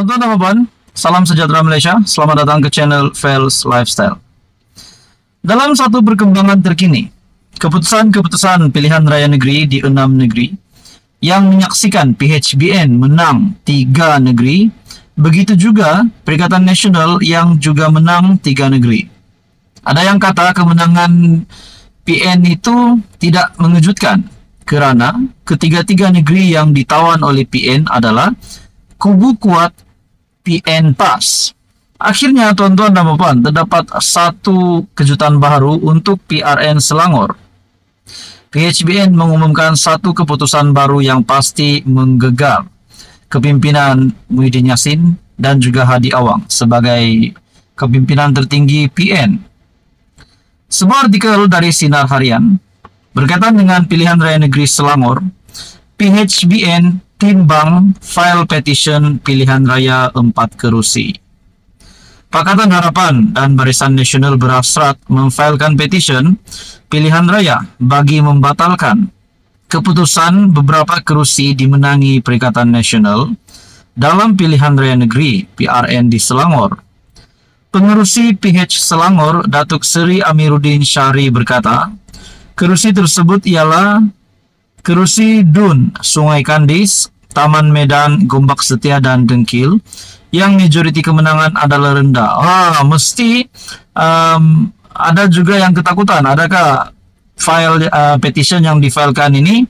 Teman-teman dan kawan, salam sejahtera Malaysia. Selamat datang ke channel Fels Lifestyle. Dalam satu perkembangan terkini, keputusan pilihan raya negeri di 6 negeri yang menyaksikan PHBN menang 3 negeri, begitu juga Perikatan Nasional yang juga menang 3 negeri. Ada yang kata kemenangan PN itu tidak mengejutkan kerana ketiga-tiga negeri yang ditawan oleh PN adalah kubu kuat PN PAS. Akhirnya tuan-tuan dan puan, terdapat satu kejutan baru untuk PRN Selangor. PHBN mengumumkan satu keputusan baru yang pasti menggegar kepimpinan Muhyiddin Yassin dan juga Hadi Awang sebagai kepimpinan tertinggi PN. Sebuah artikel dari Sinar Harian berkaitan dengan pilihan raya negeri Selangor, PHBN timbang file petition pilihan raya 4 kerusi. Pakatan Harapan dan Barisan Nasional berhasrat memfilekan petition pilihan raya bagi membatalkan keputusan beberapa kerusi dimenangi Perikatan Nasional dalam pilihan raya negeri PRN di Selangor. Pengerusi PH Selangor, Datuk Seri Amiruddin Syari berkata, kerusi tersebut ialah kerusi Dun, Sungai Kandis, Taman Medan, Gombak Setia dan Dengkil yang majoriti kemenangan adalah rendah. Mesti ada juga yang ketakutan. Adakah file petition yang difilekan ini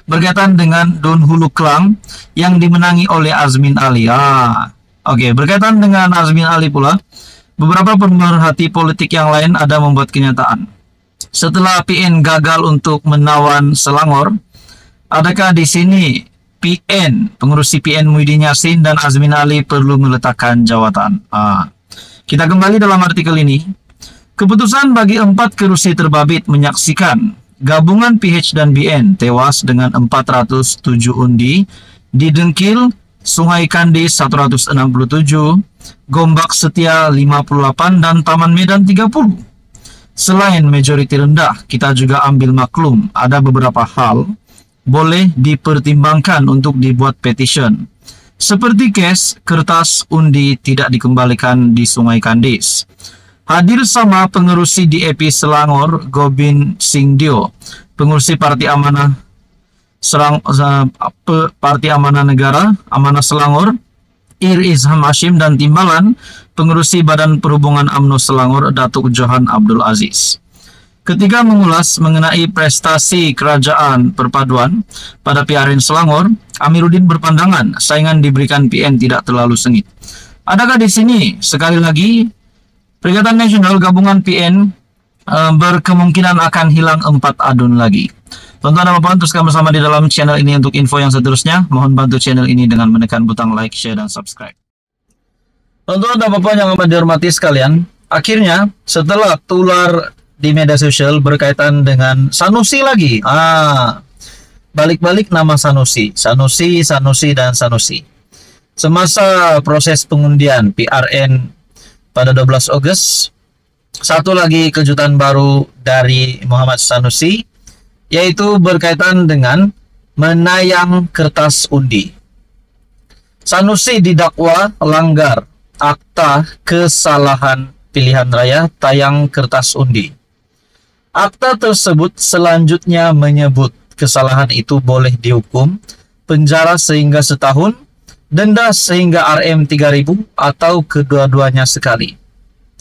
berkaitan dengan Dun Hulu Klang yang dimenangi oleh Azmin Ali? Oke, berkaitan dengan Azmin Ali pula, beberapa pemerhati politik yang lain ada membuat kenyataan. Setelah PN gagal untuk menawan Selangor, adakah di sini PN, pengurusi PN Muhyiddin Yassin dan Azmin Ali perlu meletakkan jawatan? Kita kembali dalam artikel ini. Keputusan bagi 4 kerusi terbabit menyaksikan gabungan PH dan BN tewas dengan 407 undi di Dengkil, Sungai Kandis 167, Gombak Setia 58 dan Taman Medan 30. Selain majoriti rendah, kita juga ambil maklum ada beberapa hal boleh dipertimbangkan untuk dibuat petition. Seperti kes kertas undi tidak dikembalikan di Sungai Kandis. Hadir sama pengerusi DAP Selangor, Gobin Singdio, pengerusi Parti Amanah Negara, Amanah Selangor, Ir Izham Hashim dan Timbalan, pengerusi Badan Perhubungan UMNO Selangor, Datuk Johan Abdul Aziz. Ketika mengulas mengenai prestasi kerajaan perpaduan pada PRN Selangor, Amiruddin berpandangan saingan diberikan PN tidak terlalu sengit. Adakah di sini sekali lagi Perikatan Nasional gabungan PN berkemungkinan akan hilang 4 adun lagi? Tonton dan puan, teruskan bersama di dalam channel ini untuk info yang seterusnya. Mohon bantu channel ini dengan menekan butang like, share, dan subscribe. Tonton dan puan yang amat dihormati sekalian, akhirnya setelah tular di media sosial berkaitan dengan Sanusi lagi. Balik-balik nama Sanusi, dan Sanusi. Semasa proses pengundian PRN pada 12 Ogos, satu lagi kejutan baru dari Muhammad Sanusi, yaitu berkaitan dengan menayang kertas undi. Sanusi didakwa langgar akta kesalahan pilihan raya tayang kertas undi. Akta tersebut selanjutnya menyebut kesalahan itu boleh dihukum penjara sehingga setahun, denda sehingga Rm 3.000 atau kedua-duanya sekali.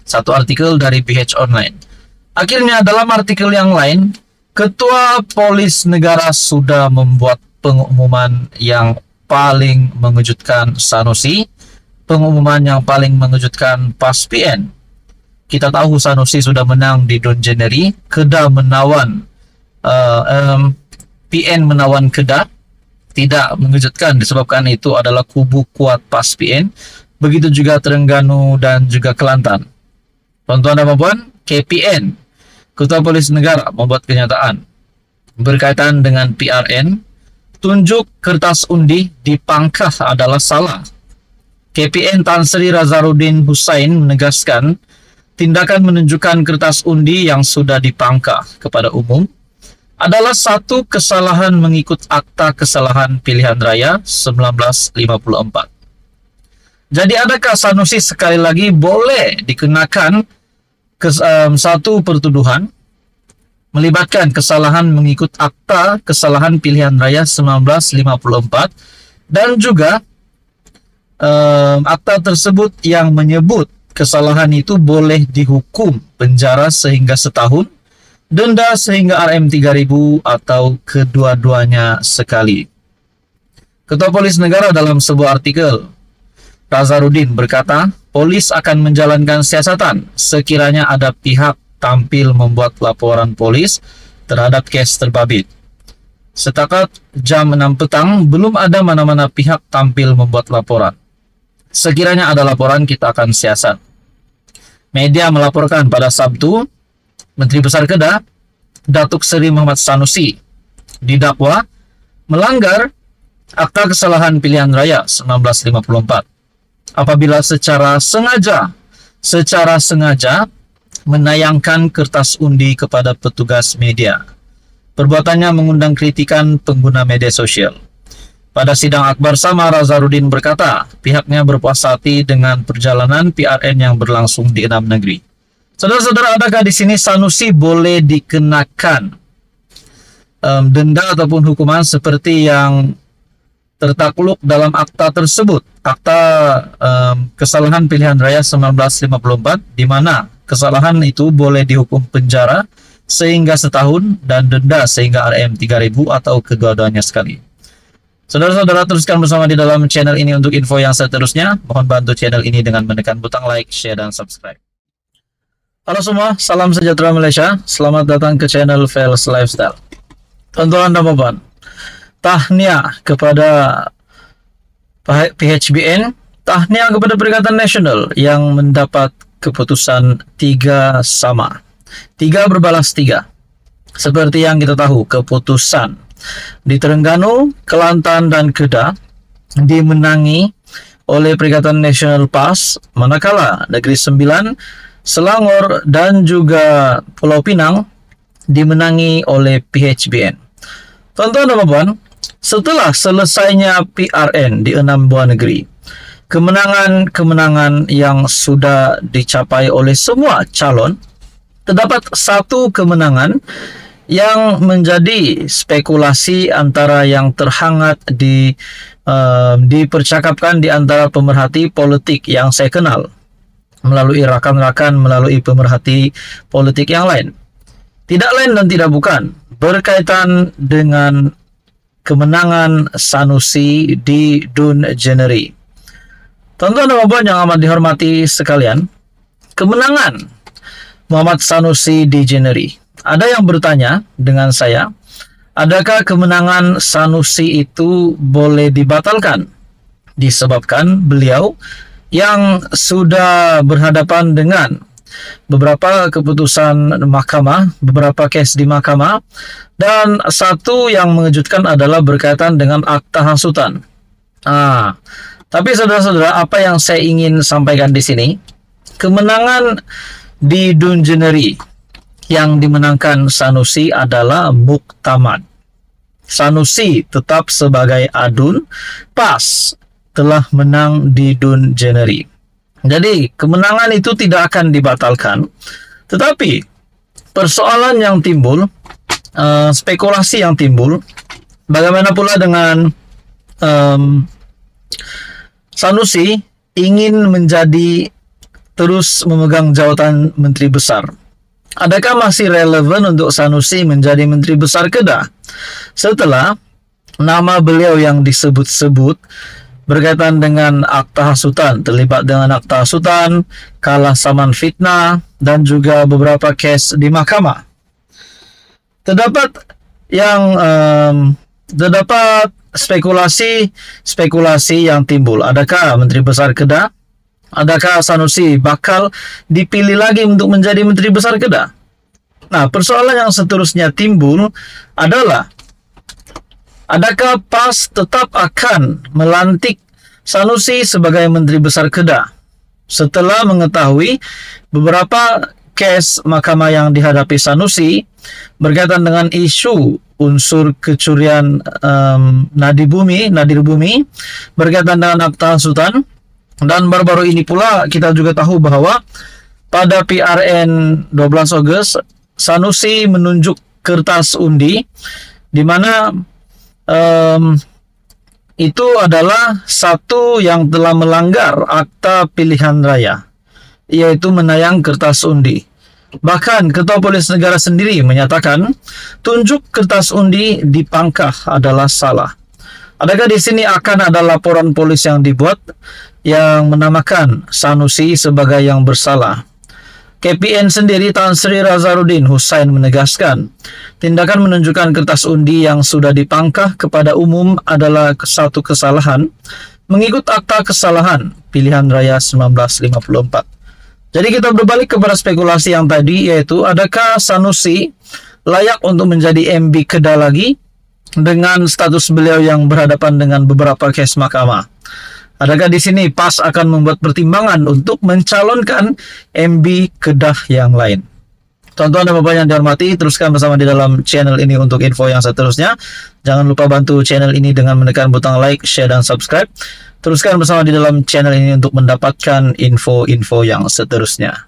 Satu artikel dari BH Online. Akhirnya dalam artikel yang lain, Ketua Polis Negara sudah membuat pengumuman yang paling mengejutkan Sanusi, pengumuman yang paling mengejutkan PAS PN. Kita tahu Sanusi sudah menang di Don Jeneri, Kedah menawan, PN menawan Kedah. Tidak mengejutkan disebabkan itu adalah kubu kuat PAS PN, begitu juga Terengganu dan juga Kelantan. Tuan-tuan dan puan, KPN, Ketua Polis Negara membuat kenyataan berkaitan dengan PRN, tunjuk kertas undi di pangkah adalah salah. KPN Tan Sri Razaruddin Hussain menegaskan tindakan menunjukkan kertas undi yang sudah dipangkah kepada umum adalah satu kesalahan mengikut Akta Kesalahan Pilihan Raya 1954. Jadi adakah Sanusi sekali lagi boleh dikenakan satu pertuduhan melibatkan kesalahan mengikut Akta Kesalahan Pilihan Raya 1954 dan juga akta tersebut yang menyebut kesalahan itu boleh dihukum penjara sehingga setahun, denda sehingga Rm3.000 atau kedua-duanya sekali. Ketua Polis Negara dalam sebuah artikel, Nazarudin berkata, polis akan menjalankan siasatan sekiranya ada pihak tampil membuat laporan polis terhadap kes terbabit. Setakat jam 6 petang, belum ada mana-mana pihak tampil membuat laporan. Sekiranya ada laporan, kita akan siasat. Media melaporkan pada Sabtu, Menteri Besar Kedah, Datuk Seri Muhammad Sanusi, didakwa melanggar Akta Kesalahan Pilihan Raya 1954 apabila secara sengaja menayangkan kertas undi kepada petugas media. Perbuatannya mengundang kritikan pengguna media sosial. Pada sidang akbar sama, Nazarudin berkata, pihaknya berpuas hati dengan perjalanan PRN yang berlangsung di 6 negeri. Saudara-saudara, adakah di sini Sanusi boleh dikenakan denda ataupun hukuman seperti yang tertakluk dalam akta tersebut, Akta Kesalahan Pilihan Raya 1954, di mana kesalahan itu boleh dihukum penjara sehingga setahun dan denda sehingga Rm3.000 atau kedua-duanya sekali. Saudara-saudara, teruskan bersama di dalam channel ini untuk info yang seterusnya. Mohon bantu channel ini dengan menekan butang like, share, dan subscribe. Halo semua, salam sejahtera Malaysia. Selamat datang ke channel Fels Lifestyle. Tuan-tuan dan puan, tahniah kepada PHBN, tahniah kepada Perikatan Nasional yang mendapat keputusan 3 sama. 3 berbalas 3. Seperti yang kita tahu, keputusan di Terengganu, Kelantan, dan Kedah dimenangi oleh Perikatan Nasional PAS, manakala Negeri Sembilan, Selangor, dan juga Pulau Pinang dimenangi oleh PHBN. Tuan-tuan dan puan, setelah selesainya PRN di 6 buah negeri, kemenangan-kemenangan yang sudah dicapai oleh semua calon, terdapat satu kemenangan yang menjadi spekulasi antara yang terhangat dipercakapkan di antara pemerhati politik yang saya kenal, melalui rakan-rakan, melalui pemerhati politik yang lain. Tidak lain dan tidak bukan berkaitan dengan kemenangan Sanusi di Dun Jeneri. Tuan-tuan dan puan yang amat dihormati sekalian, kemenangan Muhammad Sanusi di Jeneri. Ada yang bertanya dengan saya, adakah kemenangan Sanusi itu boleh dibatalkan? Disebabkan beliau yang sudah berhadapan dengan beberapa keputusan mahkamah, beberapa kes di mahkamah, dan satu yang mengejutkan adalah berkaitan dengan akta hasutan. Tapi saudara-saudara, apa yang saya ingin sampaikan di sini, kemenangan di Dun Jeneri yang dimenangkan Sanusi adalah muktamad. Sanusi tetap sebagai adun, PAS telah menang di Dun Jeneri. Jadi kemenangan itu tidak akan dibatalkan, tetapi persoalan yang timbul, spekulasi yang timbul, bagaimana pula dengan Sanusi ingin menjadi terus memegang jawatan Menteri Besar. Adakah masih relevan untuk Sanusi menjadi Menteri Besar Kedah setelah nama beliau yang disebut-sebut berkaitan dengan akta hasutan, terlibat dengan akta hasutan, kalah saman fitnah, dan juga beberapa kes di mahkamah? Terdapat spekulasi yang timbul. Adakah Menteri Besar Kedah, adakah Sanusi bakal dipilih lagi untuk menjadi Menteri Besar Kedah? Nah, persoalan yang seterusnya timbul adalah, adakah PAS tetap akan melantik Sanusi sebagai Menteri Besar Kedah? Setelah mengetahui beberapa case mahkamah yang dihadapi Sanusi berkaitan dengan isu unsur kecurian nadir bumi berkaitan dengan akta hasutan, dan baru-baru ini pula kita juga tahu bahwa pada PRN 12 Agustus Sanusi menunjuk kertas undi di mana itu adalah satu yang telah melanggar akta pilihan raya, yaitu menayang kertas undi. Bahkan Ketua Polis Negara sendiri menyatakan tunjuk kertas undi di Pangkah adalah salah. Adakah di sini akan ada laporan polis yang dibuat yang menamakan Sanusi sebagai yang bersalah? KPN sendiri Tan Sri Razarudin Hussain menegaskan tindakan menunjukkan kertas undi yang sudah dipangkah kepada umum adalah satu kesalahan mengikut akta kesalahan pilihan raya 1954. Jadi kita berbalik kepada spekulasi yang tadi, yaitu adakah Sanusi layak untuk menjadi MB Kedah lagi dengan status beliau yang berhadapan dengan beberapa case mahkamah? Adakah di sini PAS akan membuat pertimbangan untuk mencalonkan MB Kedah yang lain? Tuan-tuan dan bapak yang dihormati, teruskan bersama di dalam channel ini untuk info yang seterusnya. Jangan lupa bantu channel ini dengan menekan butang like, share, dan subscribe. Teruskan bersama di dalam channel ini untuk mendapatkan info-info yang seterusnya.